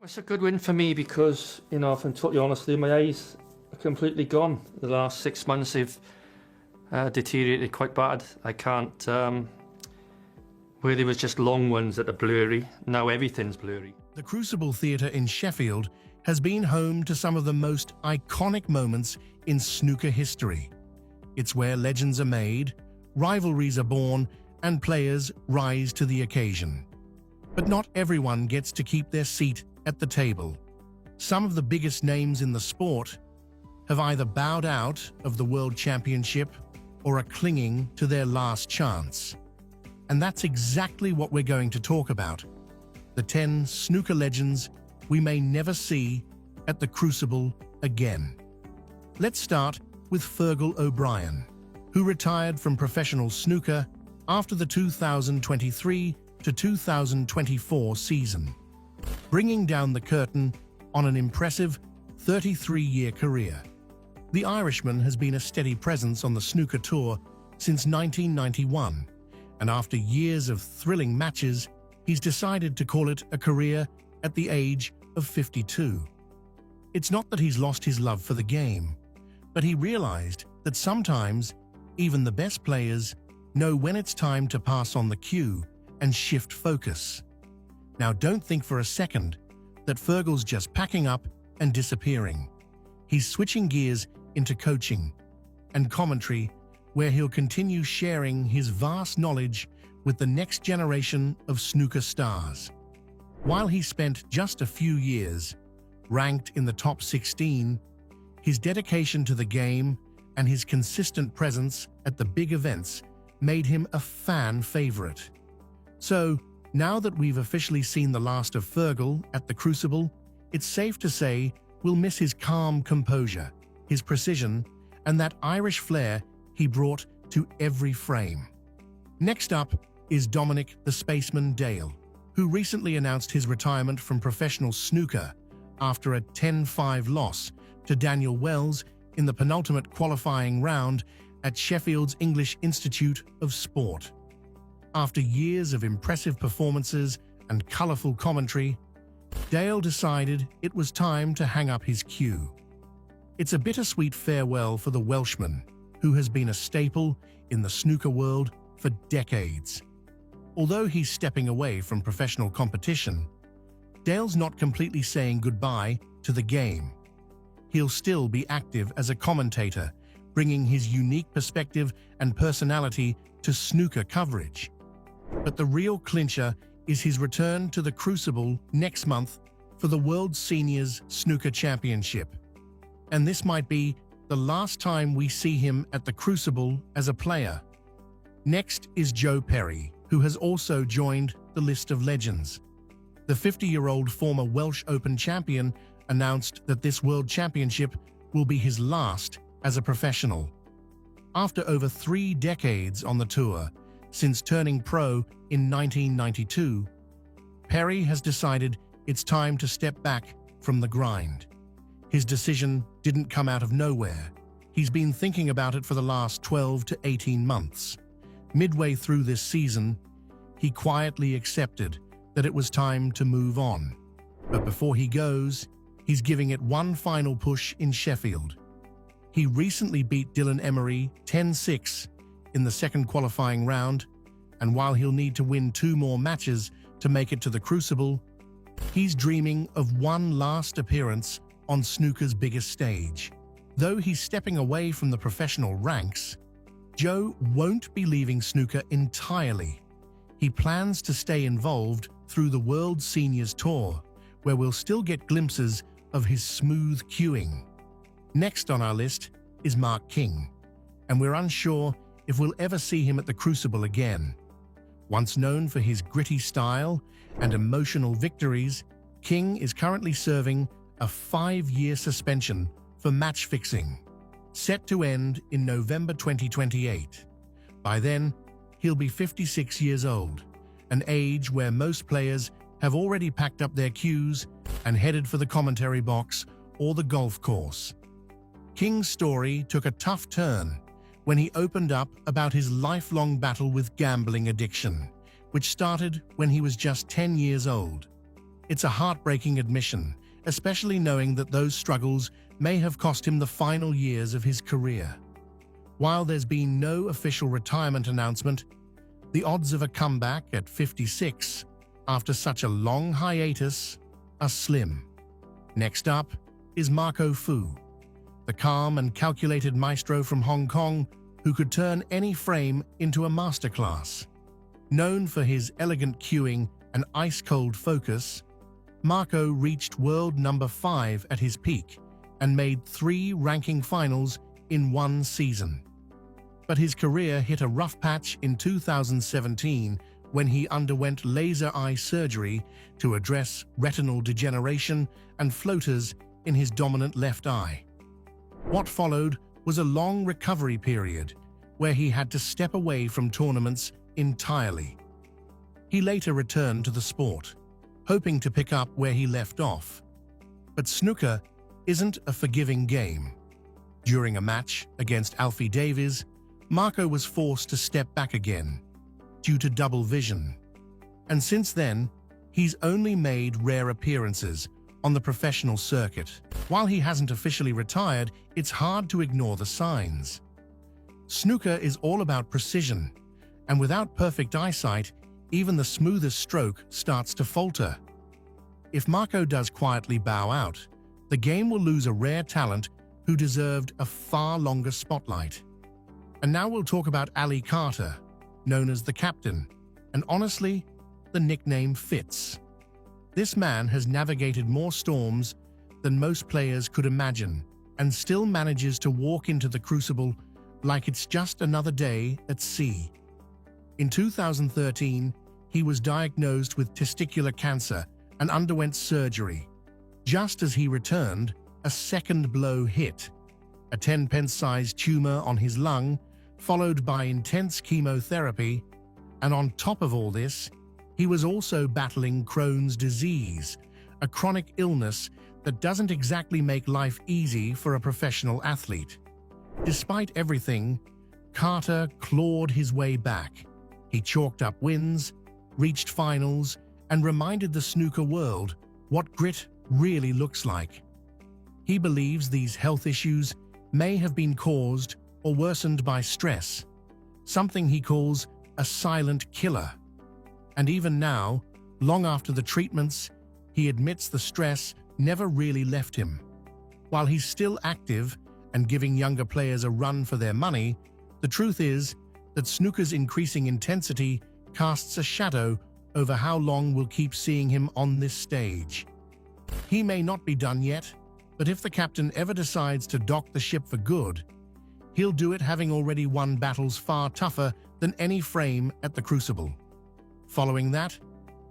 It's a good win for me because, if I'm totally honest with you, my eyes are completely gone. The last 6 months they've deteriorated quite bad. I can't, where there was just long ones that are blurry, now everything's blurry. The Crucible Theatre in Sheffield has been home to some of the most iconic moments in snooker history. It's where legends are made, rivalries are born, and players rise to the occasion. But not everyone gets to keep their seat at the table. Some of the biggest names in the sport have either bowed out of the World Championship or are clinging to their last chance. And that's exactly what we're going to talk about. The 10 snooker legends we may never see at the Crucible again. Let's start with Fergal O'Brien, who retired from professional snooker after the 2023 to 2024 season, bringing down the curtain on an impressive 33-year career. The Irishman has been a steady presence on the snooker tour since 1991, and after years of thrilling matches, he's decided to call it a career at the age of 52. It's not that he's lost his love for the game, but he realized that sometimes even the best players know when it's time to pass on the cue and shift focus. Now, don't think for a second that Fergal's just packing up and disappearing. He's switching gears into coaching and commentary, where he'll continue sharing his vast knowledge with the next generation of snooker stars. While he spent just a few years ranked in the top 16, his dedication to the game and his consistent presence at the big events made him a fan favorite. So, now that we've officially seen the last of Fergal at the Crucible, it's safe to say we'll miss his calm composure, his precision, and that Irish flair he brought to every frame. Next up is Dominic the Spaceman Dale, who recently announced his retirement from professional snooker after a 10-5 loss to Daniel Wells in the penultimate qualifying round at Sheffield's English Institute of Sport. After years of impressive performances and colourful commentary, Dale decided it was time to hang up his cue. It's a bittersweet farewell for the Welshman, who has been a staple in the snooker world for decades. Although he's stepping away from professional competition, Dale's not completely saying goodbye to the game. He'll still be active as a commentator, bringing his unique perspective and personality to snooker coverage. But the real clincher is his return to the Crucible next month for the World Seniors Snooker Championship. And this might be the last time we see him at the Crucible as a player. Next is Joe Perry, who has also joined the list of legends. The 50-year-old former Welsh Open champion announced that this World Championship will be his last as a professional. After over 3 decades on the tour, since turning pro in 1992, Perry has decided it's time to step back from the grind. His decision didn't come out of nowhere. He's been thinking about it for the last 12 to 18 months. Midway through this season, he quietly accepted that it was time to move on. But before he goes, he's giving it one final push in Sheffield. He recently beat Dylan Emery 10-6 in the second qualifying round, and while he'll need to win 2 more matches to make it to the Crucible, he's dreaming of one last appearance on snooker's biggest stage. Though he's stepping away from the professional ranks, Joe won't be leaving snooker entirely. He plans to stay involved through the World Seniors Tour, where we'll still get glimpses of his smooth cueing. Next on our list is Mark King, and we're unsure if we'll ever see him at the Crucible again. Once known for his gritty style and emotional victories, King is currently serving a 5-year suspension for match fixing, set to end in November 2028. By then, he'll be 56 years old, an age where most players have already packed up their cues and headed for the commentary box or the golf course. King's story took a tough turn when he opened up about his lifelong battle with gambling addiction, which started when he was just 10 years old. It's a heartbreaking admission, especially knowing that those struggles may have cost him the final years of his career. While there's been no official retirement announcement, the odds of a comeback at 56 after such a long hiatus are slim. Next up is Marco Fu, the calm and calculated maestro from Hong Kong who could turn any frame into a masterclass. Known for his elegant cueing and ice-cold focus, Marco reached world number 5 at his peak and made 3 ranking finals in one season. But his career hit a rough patch in 2017 when he underwent laser eye surgery to address retinal degeneration and floaters in his dominant left eye. What followed was a long recovery period where he had to step away from tournaments entirely. He later returned to the sport, hoping to pick up where he left off. But snooker isn't a forgiving game. During a match against Alfie Davies, Marco was forced to step back again due to double vision. And since then, he's only made rare appearances on the professional circuit. While he hasn't officially retired, it's hard to ignore the signs. Snooker is all about precision, and without perfect eyesight, even the smoothest stroke starts to falter. If Marco does quietly bow out, the game will lose a rare talent who deserved a far longer spotlight. And now we'll talk about Ali Carter, known as the Captain, and honestly, the nickname fits. This man has navigated more storms than most players could imagine and still manages to walk into the Crucible like it's just another day at sea. In 2013, he was diagnosed with testicular cancer and underwent surgery. Just as he returned, a second blow hit, a 10-pence-sized tumor on his lung, followed by intense chemotherapy, and on top of all this, he was also battling Crohn's disease, a chronic illness that doesn't exactly make life easy for a professional athlete. Despite everything, Carter clawed his way back. He chalked up wins, reached finals, and reminded the snooker world what grit really looks like. He believes these health issues may have been caused or worsened by stress, something he calls a silent killer. And even now, long after the treatments, he admits the stress never really left him. While he's still active and giving younger players a run for their money, the truth is that snooker's increasing intensity casts a shadow over how long we'll keep seeing him on this stage. He may not be done yet, but if the captain ever decides to dock the ship for good, he'll do it having already won battles far tougher than any frame at the Crucible. Following that,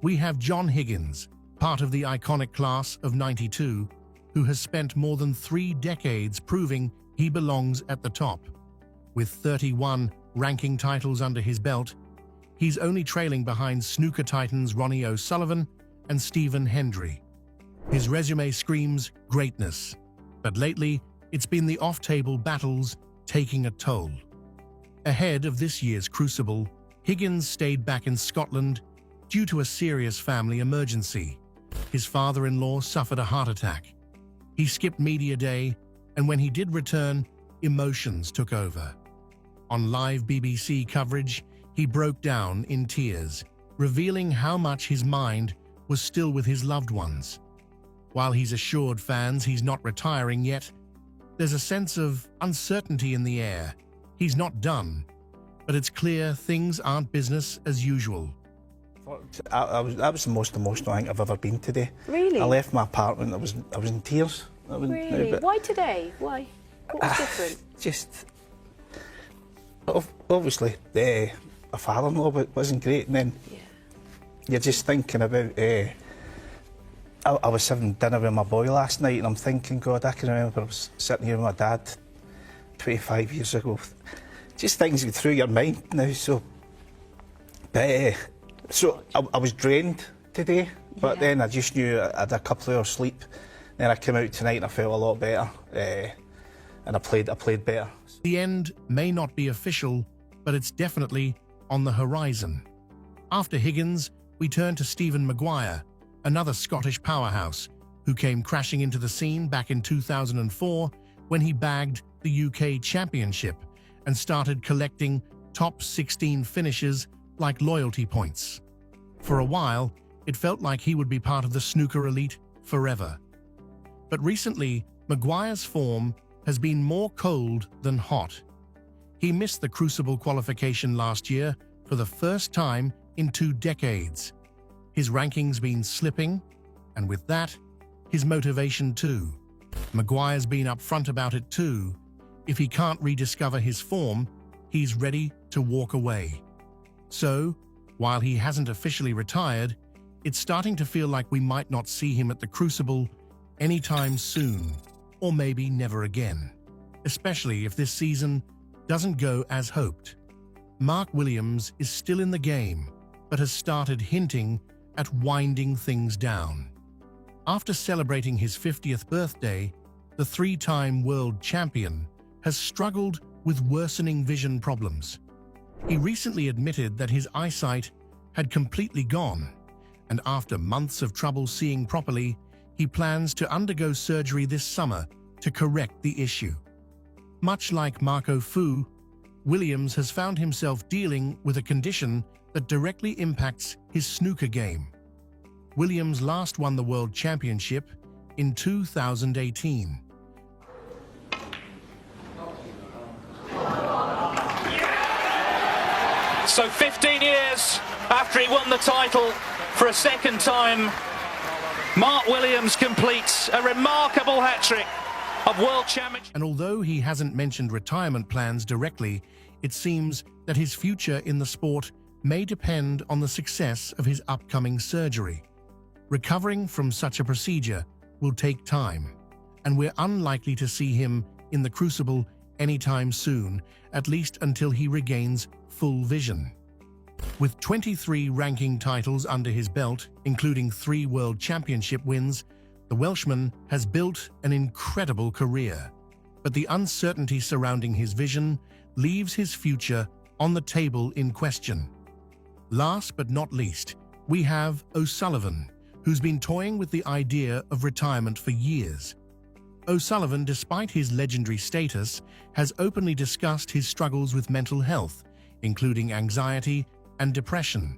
we have John Higgins, part of the iconic class of '92, who has spent more than 3 decades proving he belongs at the top. With 31 ranking titles under his belt, he's only trailing behind snooker titans Ronnie O'Sullivan and Hendry. His resume screams greatness, but lately it's been the off-table battles taking a toll. Ahead of this year's Crucible, Higgins stayed back in Scotland due to a serious family emergency. His father-in-law suffered a heart attack. He skipped media day, and when he did return, emotions took over. On live BBC coverage, he broke down in tears, revealing how much his mind was still with his loved ones. While he's assured fans he's not retiring yet, there's a sense of uncertainty in the air. He's not done, but it's clear things aren't business as usual. That was the most emotional thing I've ever been today. Really? I left my apartment, I was in tears. Really? Why today? Why? What was different? Just, obviously, a father-in-law wasn't great, and then you're just thinking about, I was having dinner with my boy last night, and I'm thinking, God, I can remember I was sitting here with my dad 25 years ago. Just things go through your mind now, so... So I was drained today, but then I just knew I had a couple of hours sleep. Then I came out tonight and I felt a lot better, and I played better. The end may not be official, but it's definitely on the horizon. After Higgins, we turn to Stephen Maguire, another Scottish powerhouse who came crashing into the scene back in 2004 when he bagged the UK Championship and started collecting top 16 finishes like loyalty points. For a while, it felt like he would be part of the snooker elite forever. But recently, Maguire's form has been more cold than hot. He missed the Crucible qualification last year for the first time in 2 decades. His ranking's been slipping, and with that, his motivation too. Maguire's been upfront about it too. If he can't rediscover his form, he's ready to walk away. So, while he hasn't officially retired, it's starting to feel like we might not see him at the Crucible anytime soon, or maybe never again, especially if this season doesn't go as hoped. Mark Williams is still in the game, but has started hinting at winding things down. After celebrating his 50th birthday, the 3-time world champion has struggled with worsening vision problems. He recently admitted that his eyesight had completely gone, and after months of trouble seeing properly, he plans to undergo surgery this summer to correct the issue. Much like Marco Fu, Williams has found himself dealing with a condition that directly impacts his snooker game. Williams last won the World Championship in 2018. So 15 years after he won the title for a second time, Mark Williams completes a remarkable hat-trick of World Championship. And although he hasn't mentioned retirement plans directly, it seems that his future in the sport may depend on the success of his upcoming surgery. Recovering from such a procedure will take time, and we're unlikely to see him in the Crucible anytime soon, at least until he regains full vision. With 23 ranking titles under his belt, including 3 World Championship wins, the Welshman has built an incredible career. But the uncertainty surrounding his vision leaves his future on the table in question. Last but not least, we have O'Sullivan, who's been toying with the idea of retirement for years. O'Sullivan, despite his legendary status, has openly discussed his struggles with mental health, including anxiety and depression.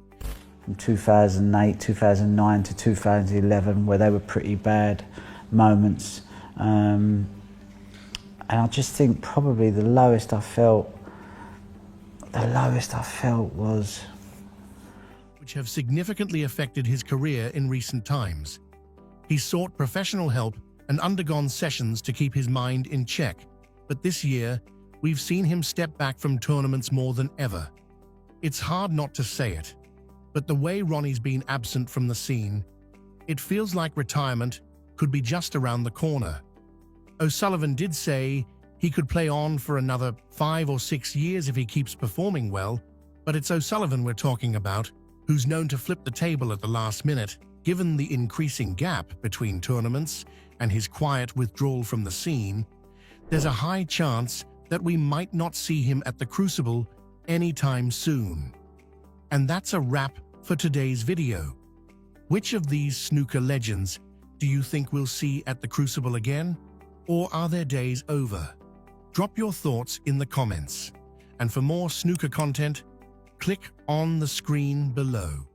From 2008, 2009 to 2011, where they were pretty bad moments. And I just think probably the lowest I felt was... which have significantly affected his career in recent times. He's sought professional help and undergone sessions to keep his mind in check, but this year, we've seen him step back from tournaments more than ever. It's hard not to say it, but the way Ronnie's been absent from the scene, it feels like retirement could be just around the corner. O'Sullivan did say he could play on for another 5 or 6 years if he keeps performing well, but it's O'Sullivan we're talking about, who's known to flip the table at the last minute. Given the increasing gap between tournaments and his quiet withdrawal from the scene, there's a high chance that we might not see him at the Crucible anytime soon. And that's a wrap for today's video. Which of these snooker legends do you think we'll see at the Crucible again? Or are their days over? Drop your thoughts in the comments. And for more snooker content, click on the screen below.